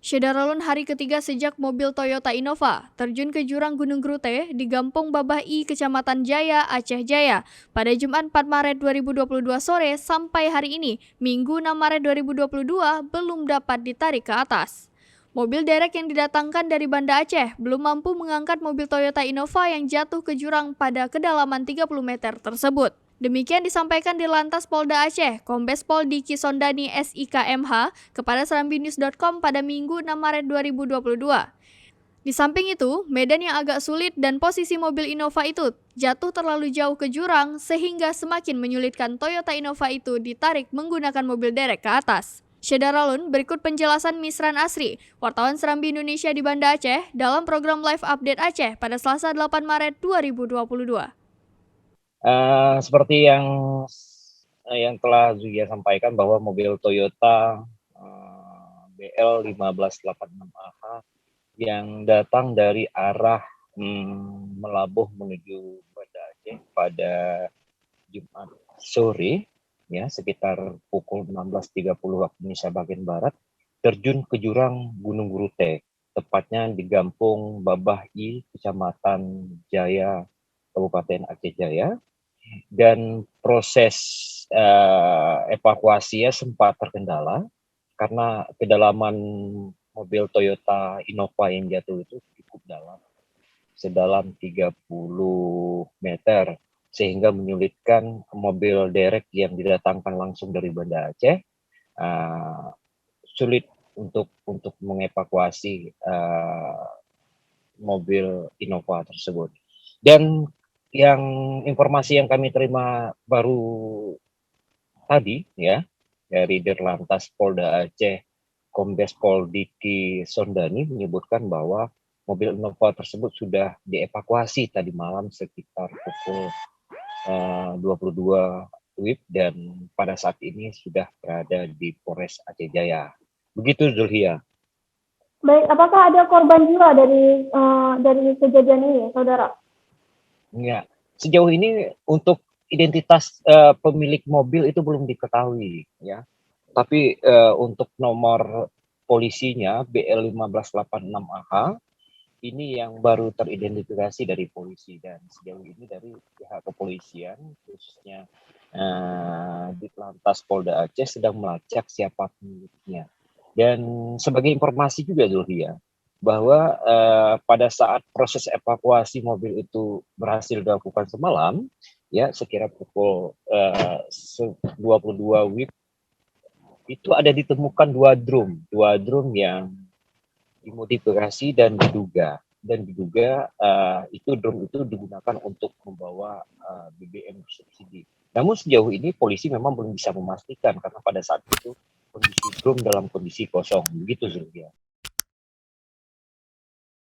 Syederalun hari ketiga sejak mobil Toyota Innova terjun ke jurang Gunung Grute di Gampong Babahi, Kecamatan Jaya, Aceh Jaya pada Jumat 4 Maret 2022 sore sampai hari ini, Minggu 6 Maret 2022, belum dapat ditarik ke atas. Mobil derek yang didatangkan dari Banda Aceh belum mampu mengangkat mobil Toyota Innova yang jatuh ke jurang pada kedalaman 30 meter tersebut. Demikian disampaikan di Lantas Polda Aceh, Kombes Pol Diki Sondani SIKMH kepada serambinews.com pada Minggu 6 Maret 2022. Di samping itu, medan yang agak sulit dan posisi mobil Innova itu jatuh terlalu jauh ke jurang sehingga semakin menyulitkan Toyota Innova itu ditarik menggunakan mobil derek ke atas. Syederalun, berikut penjelasan Misran Asri, wartawan Serambi Indonesia di Banda Aceh dalam program Live Update Aceh pada Selasa 8 Maret 2022. Seperti yang telah Zuya sampaikan bahwa mobil Toyota BL 1586AH yang datang dari arah Melabuh menuju Banda Aceh pada Jumat sore, ya sekitar pukul 16.30 waktu Indonesia bagian Barat, terjun ke jurang Gunung Grute, tepatnya di Gampong Babahi, Kecamatan Jaya, Kabupaten Aceh Jaya. Dan proses evakuasinya sempat terkendala karena kedalaman mobil Toyota Innova yang jatuh itu cukup dalam, sedalam 30 meter, sehingga menyulitkan mobil derek yang didatangkan langsung dari Banda Aceh sulit untuk mengevakuasi mobil Innova tersebut. Dan yang informasi yang kami terima baru tadi, ya, dari Dirlantas Polda Aceh, Kombes Pol Diki Sondani menyebutkan bahwa mobil Innova tersebut sudah dievakuasi tadi malam sekitar pukul 22 WIB dan pada saat ini sudah berada di Polres Aceh Jaya. Begitu, Zulhia. Baik, apakah ada korban jiwa dari kejadian ini, saudara? Ya, sejauh ini untuk identitas pemilik mobil itu belum diketahui, ya. Tapi untuk nomor polisinya BL 1586AH ini yang baru teridentifikasi dari polisi, dan sejauh ini dari pihak kepolisian khususnya di Lantas Polda Aceh sedang melacak siapa pemiliknya. Dan sebagai informasi juga, Zulhia, bahwa pada saat proses evakuasi mobil itu berhasil dilakukan semalam, ya sekira pukul 22 WIB, itu ada ditemukan dua drum yang dimodifikasi dan diduga itu drum itu digunakan untuk membawa BBM subsidi. Namun sejauh ini polisi memang belum bisa memastikan karena pada saat itu kondisi drum dalam kondisi kosong. Begitu, Zulfia.